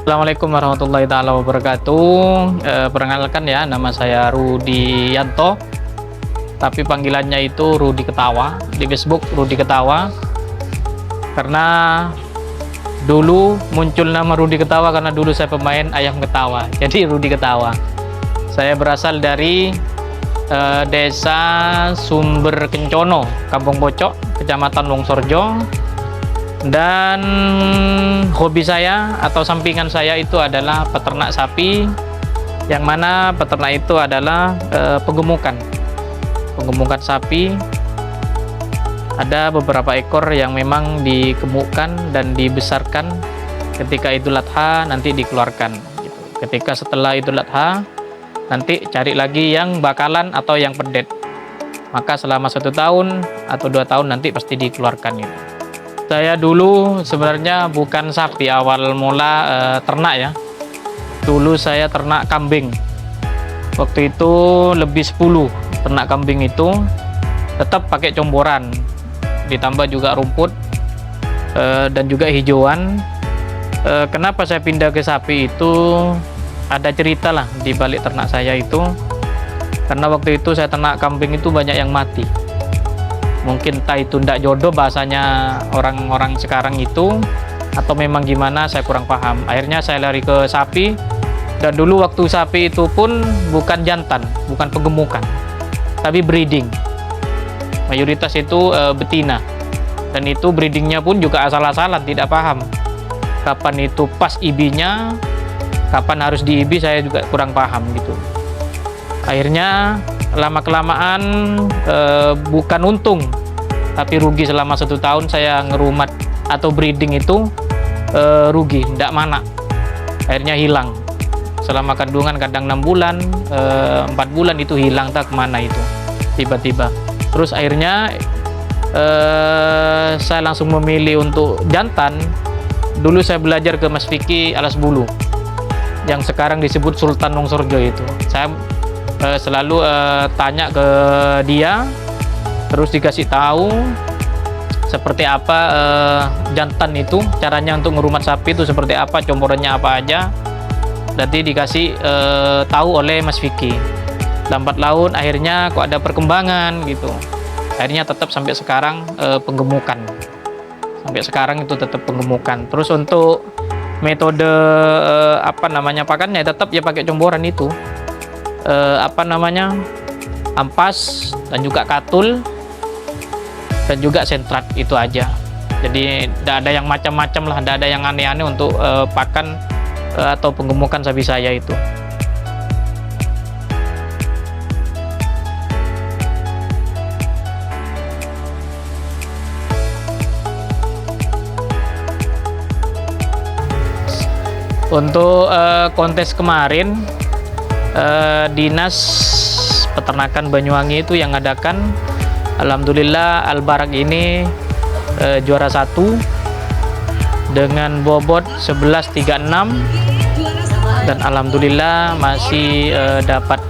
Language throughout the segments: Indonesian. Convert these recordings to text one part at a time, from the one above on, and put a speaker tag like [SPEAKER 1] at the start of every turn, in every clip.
[SPEAKER 1] Assalamualaikum warahmatullahi taala wabarakatuh. Perkenalkan ya, nama saya Rudi Yanto, tapi panggilannya itu Rudi Ketawa. Di Facebook Rudi Ketawa, karena dulu muncul nama Rudi Ketawa karena dulu saya pemain ayam ketawa, jadi Rudi Ketawa. Saya berasal dari desa Sumber Kencono, Kampung Pocok, Kecamatan Wongsorjo. Dan hobi saya atau sampingan saya itu adalah peternak sapi, yang mana peternak itu adalah penggemukan sapi. Ada beberapa ekor yang memang digemukkan dan dibesarkan ketika Idul Adha, nanti dikeluarkan gitu. Ketika setelah Idul Adha nanti cari lagi yang bakalan atau yang pedet, maka selama 1 tahun atau 2 tahun nanti pasti dikeluarkan gitu. Saya dulu sebenarnya bukan sapi, awal mula ternak ya. Dulu saya ternak kambing. Waktu itu lebih 10 ternak kambing itu, tetap pakai comboran, ditambah juga rumput dan juga hijauan. Kenapa saya pindah ke sapi itu ada cerita lah di balik ternak saya itu. Karena waktu itu saya ternak kambing itu banyak yang mati. Mungkin entah itu ndak jodoh bahasanya orang-orang sekarang itu, atau memang gimana, saya kurang paham. Akhirnya saya lari ke sapi, dan dulu waktu sapi itu pun bukan jantan, bukan penggemukan, tapi breeding. Mayoritas itu betina, dan itu breedingnya pun juga asal-asalan, tidak paham kapan itu pas ibinya, kapan harus diibi, saya juga kurang paham gitu. Akhirnya lama-kelamaan bukan untung tapi rugi. Selama 1 tahun saya ngerumat atau breeding itu rugi, ndak mana. Akhirnya hilang selama kandungan, kadang 6 bulan 4 bulan itu hilang, tak kemana itu tiba-tiba. Terus akhirnya saya langsung memilih untuk jantan. Dulu saya belajar ke Mas Vicky Alas Bulu yang sekarang disebut Sultan Wongsorjo itu. Saya selalu tanya ke dia, terus dikasih tahu seperti apa jantan itu, caranya untuk ngerumat sapi itu seperti apa, comborannya apa aja. Nanti dikasih tahu oleh Mas Vicky. Lambat laun akhirnya kok ada perkembangan gitu. Akhirnya tetap sampai sekarang penggemukan. Sampai sekarang itu tetap penggemukan. Terus untuk metode pakannya tetap ya pakai comboran itu. Ampas dan juga katul dan juga sentrat, itu aja. Jadi tidak ada yang macam-macam lah, tidak ada yang aneh-aneh untuk pakan atau penggemukan sapi saya itu. Untuk kontes kemarin, Dinas Peternakan Banyuwangi itu yang ngadakan. Alhamdulillah Al-Barak ini juara 1 dengan bobot 1136, dan alhamdulillah masih dapat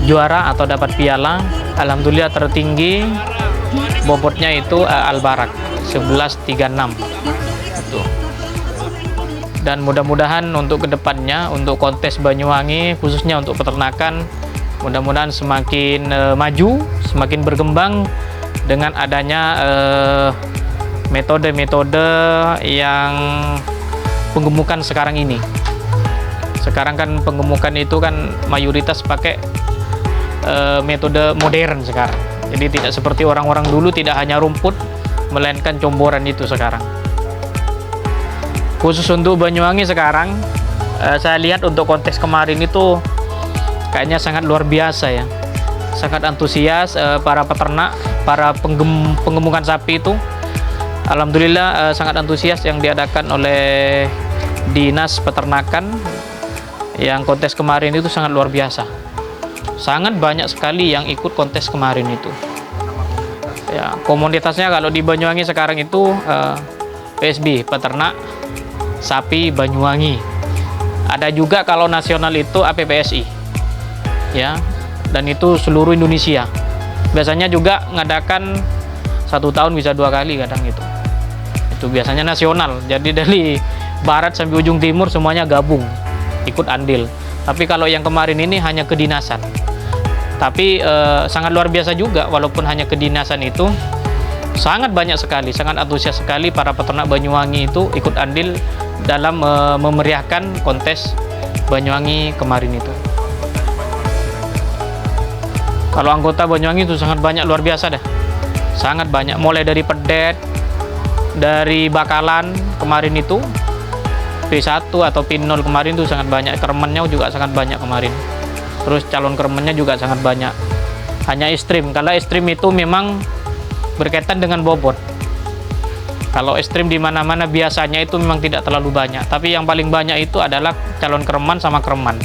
[SPEAKER 1] juara atau dapat piala. Alhamdulillah tertinggi bobotnya itu Al-Barak 1136 itu. Dan mudah-mudahan untuk kedepannya, untuk kontes Banyuwangi khususnya untuk peternakan, mudah-mudahan semakin maju, semakin berkembang dengan adanya metode-metode yang penggemukan sekarang ini. Sekarang kan penggemukan itu kan mayoritas pakai metode modern sekarang. Jadi tidak seperti orang-orang dulu, tidak hanya rumput, melainkan comboran itu sekarang. Khusus untuk Banyuwangi sekarang, saya lihat untuk kontes kemarin itu kayaknya sangat luar biasa ya. Sangat antusias para peternak, para penggemukan sapi itu. Alhamdulillah sangat antusias yang diadakan oleh Dinas Peternakan. Yang kontes kemarin itu sangat luar biasa. Sangat banyak sekali yang ikut kontes kemarin itu. Ya, komunitasnya kalau di Banyuwangi sekarang itu PSB, Peternak Sapi Banyuwangi. Ada juga kalau nasional itu APPSI. Ya, dan itu seluruh Indonesia. Biasanya juga ngadakan 1 tahun bisa 2 kali kadang itu biasanya nasional. Jadi dari barat sampai ujung timur semuanya gabung ikut andil. Tapi kalau yang kemarin ini hanya kedinasan. Tapi sangat luar biasa juga, walaupun hanya kedinasan itu sangat banyak sekali, sangat antusias sekali para peternak Banyuwangi itu ikut andil dalam memeriahkan kontes Banyuwangi kemarin itu. Kalau anggota Banyuwangi itu sangat banyak, luar biasa dah. Sangat banyak, mulai dari pedet, dari bakalan kemarin itu, P1 atau P0 kemarin itu sangat banyak, kermennya juga sangat banyak kemarin. Terus calon kermennya juga sangat banyak. Hanya ekstrim, kalau ekstrim itu memang berkaitan dengan bobot. Kalau ekstrim di mana-mana biasanya itu memang tidak terlalu banyak, tapi yang paling banyak itu adalah calon kereman sama kereman.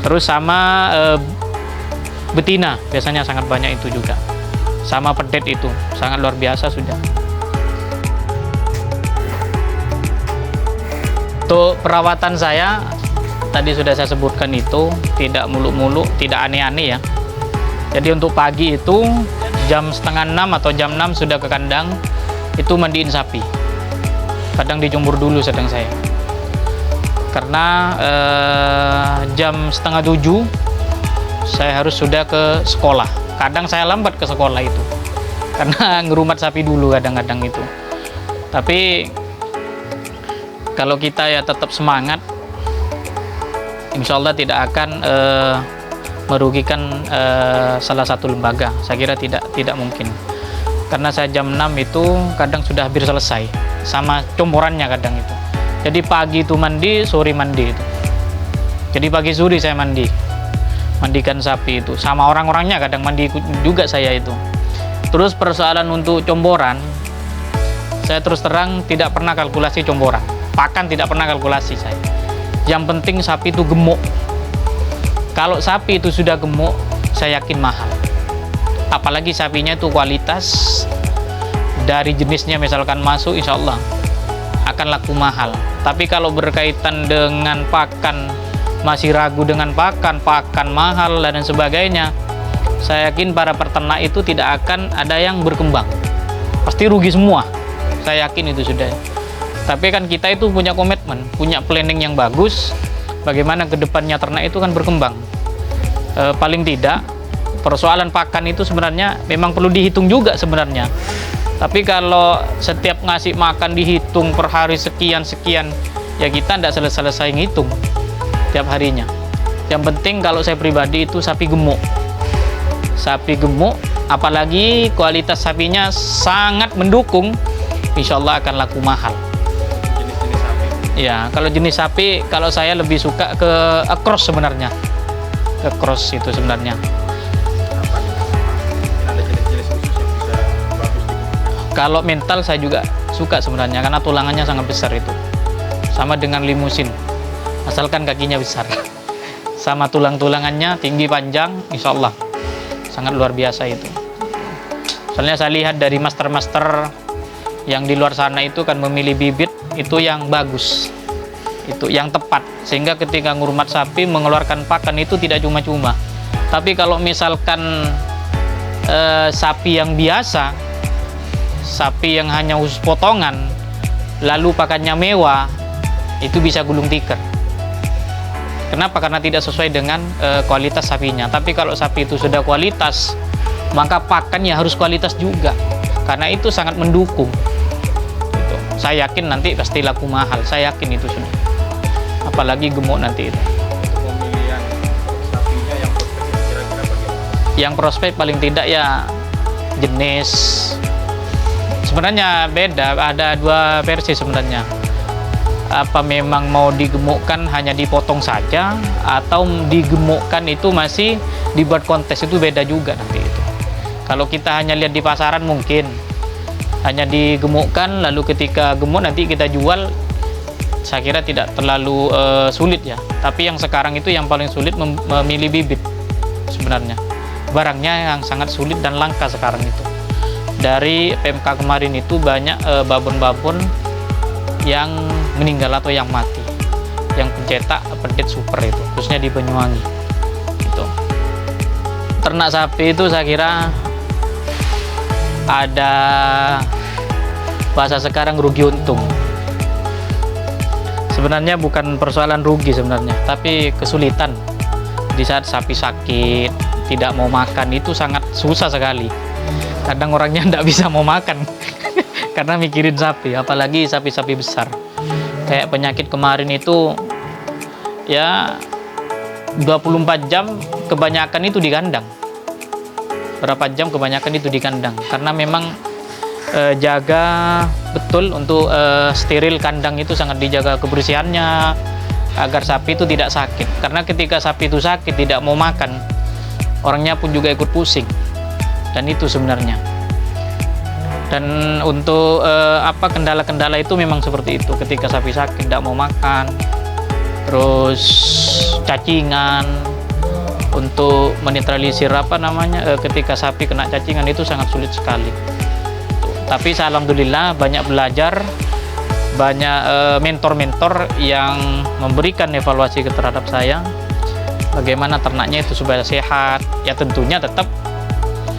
[SPEAKER 1] Terus sama betina biasanya sangat banyak itu juga. Sama pedet itu sangat luar biasa sudah. Untuk perawatan saya, tadi sudah saya sebutkan itu, tidak muluk-muluk, tidak aneh-aneh ya. Jadi untuk pagi itu, jam setengah 6 atau jam 6 sudah ke kandang, itu mandiin sapi. Kadang dijemur dulu sedang saya. Karena jam setengah 7, saya harus sudah ke sekolah. Kadang saya lambat ke sekolah itu. Karena ngerumat sapi dulu kadang-kadang itu. Tapi kalau kita ya tetap semangat, insya Allah tidak akan merugikan salah satu lembaga. Saya kira tidak mungkin. Karena saya jam 6 itu kadang sudah hampir selesai, sama comborannya kadang itu. Jadi pagi itu mandi, sore mandi itu. Jadi pagi sore saya mandikan sapi itu. Sama orang-orangnya kadang mandi juga saya itu. Terus persoalan untuk comboran, saya terus terang tidak pernah kalkulasi comboran. Pakan tidak pernah kalkulasi saya. Yang penting sapi itu gemuk. Kalau sapi itu sudah gemuk, saya yakin mahal. Apalagi sapinya itu kualitas, dari jenisnya misalkan masuk, insya Allah akan laku mahal. Tapi kalau berkaitan dengan pakan, masih ragu dengan pakan mahal dan sebagainya, saya yakin para peternak itu tidak akan ada yang berkembang. Pasti rugi semua. Saya yakin itu sudah. Tapi kan kita itu punya komitmen, punya planning yang bagus, bagaimana kedepannya ternak itu kan berkembang. Paling tidak, persoalan pakan itu sebenarnya memang perlu dihitung juga sebenarnya. Tapi kalau setiap ngasih makan dihitung per hari sekian-sekian, ya kita tidak selesai ngitung tiap harinya. Yang penting kalau saya pribadi itu sapi gemuk. Sapi gemuk, apalagi kualitas sapinya sangat mendukung, insya Allah akan laku mahal. Ya, kalau jenis sapi, kalau saya lebih suka ke cross sebenarnya. Ke cross itu sebenarnya.
[SPEAKER 2] Ada jenis-jenis khusus yang bisa bagus gitu?
[SPEAKER 1] Kalau mental saya juga suka sebenarnya, karena tulangannya sangat besar itu. Sama dengan limusin, asalkan kakinya besar. Sama tulang-tulangannya tinggi panjang, insya Allah sangat luar biasa itu. Soalnya saya lihat dari master-master yang di luar sana itu kan memilih bibit itu yang bagus, itu yang tepat, sehingga ketika ngurmat sapi mengeluarkan pakan itu tidak cuma-cuma. Tapi kalau misalkan sapi yang biasa, sapi yang hanya khusus potongan, lalu pakannya mewah, itu bisa gulung tikar. Kenapa? Karena tidak sesuai dengan kualitas sapinya. Tapi kalau sapi itu sudah kualitas, maka pakannya harus kualitas juga, karena itu sangat mendukung. Saya yakin nanti pasti laku mahal, saya yakin itu sudah. Apalagi gemuk nanti itu.
[SPEAKER 2] Untuk pemilihan sapinya yang prospek kira-kira bagaimana?
[SPEAKER 1] Yang prospek paling tidak ya jenis. Sebenarnya beda, ada dua versi sebenarnya. Apa memang mau digemukkan hanya dipotong saja, atau digemukkan itu masih dibuat kontes, itu beda juga nanti itu. Kalau kita hanya lihat di pasaran mungkin hanya digemukkan, lalu ketika gemuk nanti kita jual, saya kira tidak terlalu sulit ya. Tapi yang sekarang itu yang paling sulit memilih bibit sebenarnya. Barangnya yang sangat sulit dan langka sekarang itu. Dari PMK kemarin itu banyak babon-babon yang meninggal atau yang mati, yang pencetak pedet super itu, khususnya di Banyuwangi itu. Ternak sapi itu saya kira ada bahasa sekarang rugi untung. Sebenarnya bukan persoalan rugi sebenarnya, tapi kesulitan. Di saat sapi sakit, tidak mau makan, itu sangat susah sekali. Kadang orangnya tidak bisa mau makan karena mikirin sapi, apalagi sapi-sapi besar. Kayak penyakit kemarin itu ya 24 jam kebanyakan itu di kandang. Berapa jam kebanyakan itu di kandang, karena memang jaga betul untuk steril kandang itu, sangat dijaga kebersihannya agar sapi itu tidak sakit. Karena ketika sapi itu sakit tidak mau makan, orangnya pun juga ikut pusing. Dan itu sebenarnya. Dan untuk kendala-kendala itu memang seperti itu. Ketika sapi sakit tidak mau makan, terus cacingan, untuk menetralisir ketika sapi kena cacingan itu sangat sulit sekali. Tapi saya alhamdulillah banyak belajar, banyak mentor-mentor yang memberikan evaluasi terhadap saya bagaimana ternaknya itu supaya sehat. Ya tentunya tetap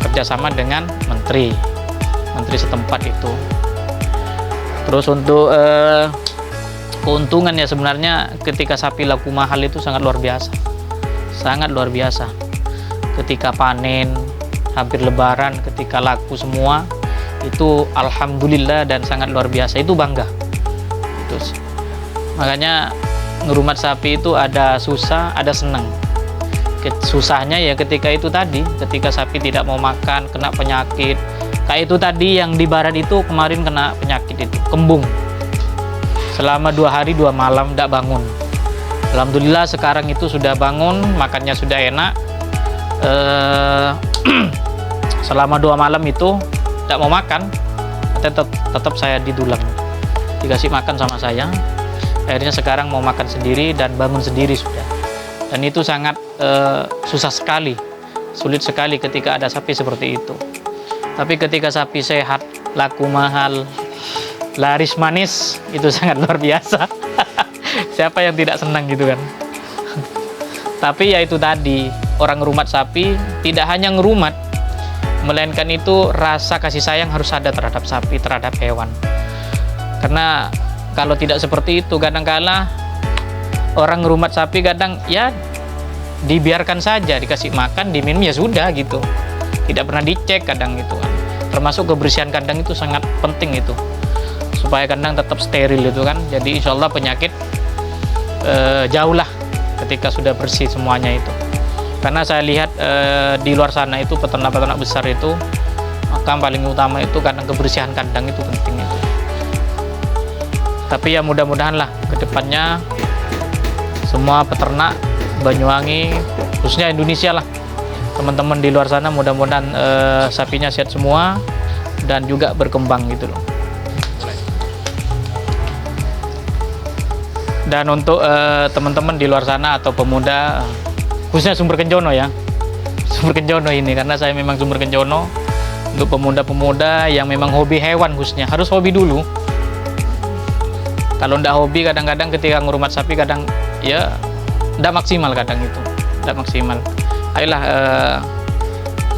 [SPEAKER 1] kerjasama dengan menteri setempat itu. Terus untuk keuntungan ya sebenarnya ketika sapi laku mahal itu sangat luar biasa, ketika panen hampir lebaran, ketika laku semua itu alhamdulillah dan sangat luar biasa, itu bangga. Terus makanya ngerumat sapi itu ada susah ada senang. Susahnya ya ketika itu tadi, ketika sapi tidak mau makan, kena penyakit kayak itu tadi. Yang di barat itu kemarin kena penyakit itu kembung, selama 2 hari 2 malam tidak bangun. Alhamdulillah sekarang itu sudah bangun, makannya sudah enak. Selama 2 malam itu tidak mau makan, tetap saya didulang, dikasih makan sama saya. Akhirnya sekarang mau makan sendiri dan bangun sendiri sudah. Dan itu sangat susah sekali, sulit sekali ketika ada sapi seperti itu. Tapi ketika sapi sehat, laku mahal, laris manis, itu sangat luar biasa. Siapa yang tidak senang gitu kan. Tapi ya itu tadi, orang ngerumat sapi tidak hanya ngerumat, melainkan itu rasa kasih sayang harus ada terhadap sapi, terhadap hewan. Karena kalau tidak seperti itu, kadang-kala orang ngerumat sapi kadang ya dibiarkan saja, dikasih makan, diminum ya sudah gitu, tidak pernah dicek kadang itu kan. Termasuk kebersihan kandang itu sangat penting itu, supaya kandang tetap steril itu kan. Jadi insya Allah penyakit jauh lah ketika sudah bersih semuanya itu. Karena saya lihat di luar sana itu peternak-peternak besar itu, maka paling utama itu kadang kebersihan kandang itu penting itu. Tapi ya mudah-mudahan lah kedepannya semua peternak Banyuwangi, khususnya Indonesia lah, teman-teman di luar sana, mudah-mudahan sapinya sehat semua dan juga berkembang gitu loh. Dan untuk teman-teman di luar sana atau pemuda, khususnya Sumber Kenjono ya, Sumber Kenjono ini, karena saya memang Sumber Kenjono. Untuk pemuda-pemuda yang memang hobi hewan, khususnya harus hobi dulu. Kalau ndak hobi, kadang-kadang ketika ngurumat sapi kadang ya ndak maksimal, kadang itu ndak maksimal. Ayolah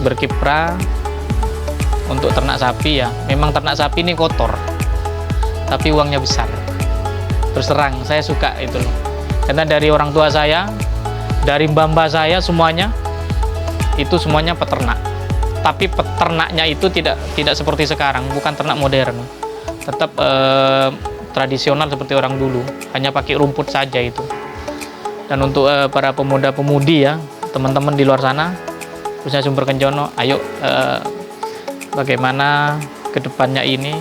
[SPEAKER 1] berkiprah untuk ternak sapi ya. Memang ternak sapi ini kotor, tapi uangnya besar. Terus terang, saya suka itu loh. Karena dari orang tua saya, dari mbah-mbah saya semuanya peternak. Tapi peternaknya itu tidak seperti sekarang, bukan ternak modern. Tetap tradisional seperti orang dulu, hanya pakai rumput saja itu. Dan untuk para pemuda-pemudi ya, teman-teman di luar sana, khususnya Sumber Kenjono, ayo bagaimana kedepannya ini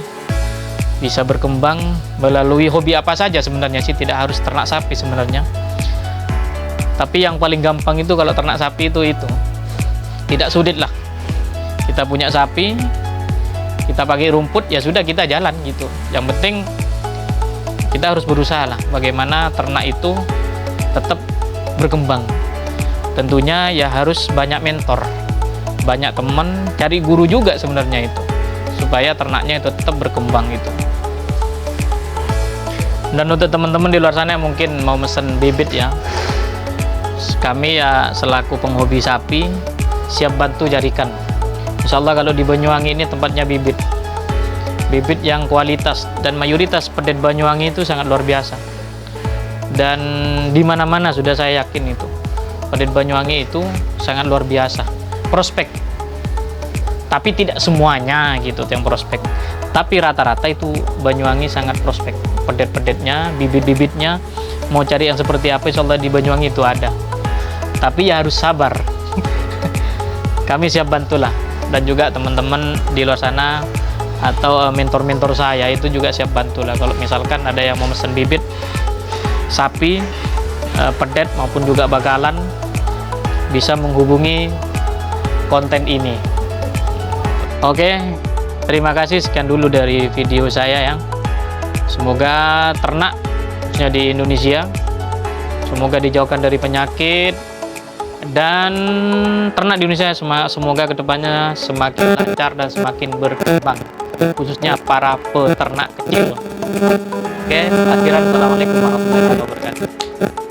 [SPEAKER 1] bisa berkembang melalui hobi apa saja sebenarnya sih, tidak harus ternak sapi sebenarnya. Tapi yang paling gampang itu kalau ternak sapi itu tidak sulit lah. Kita punya sapi, kita pakai rumput, ya sudah kita jalan gitu. Yang penting kita harus berusaha lah bagaimana ternak itu tetap berkembang. Tentunya ya harus banyak mentor, banyak teman, cari guru juga sebenarnya itu, supaya ternaknya itu tetap berkembang itu. Dan untuk teman-teman di luar sana yang mungkin mau mesen bibit ya, kami ya selaku penghobi sapi siap bantu carikan. Insya Allah kalau di Banyuwangi ini tempatnya bibit yang kualitas, dan mayoritas pedet Banyuwangi itu sangat luar biasa. dan di mana-mana sudah saya yakin itu pedet Banyuwangi itu sangat luar biasa prospek, tapi tidak semuanya gitu yang prospek, tapi rata-rata itu Banyuwangi sangat prospek. Pedet-pedetnya, bibit-bibitnya, mau cari yang seperti apa insya Allah di Banyuwangi itu ada, tapi ya harus sabar. Kami siap bantulah, dan juga teman-teman di luar sana atau mentor-mentor saya itu juga siap bantulah. Kalau misalkan ada yang mau mesen bibit sapi, pedet maupun juga bakalan, bisa menghubungi konten ini. Oke, terima kasih, sekian dulu dari video saya ya. Semoga ternak khususnya di Indonesia semoga dijauhkan dari penyakit, dan ternak di Indonesia semoga kedepannya semakin lancar dan semakin berkembang, khususnya para peternak kecil. Oke, akhiran, assalamualaikum warahmatullahi wabarakatuh.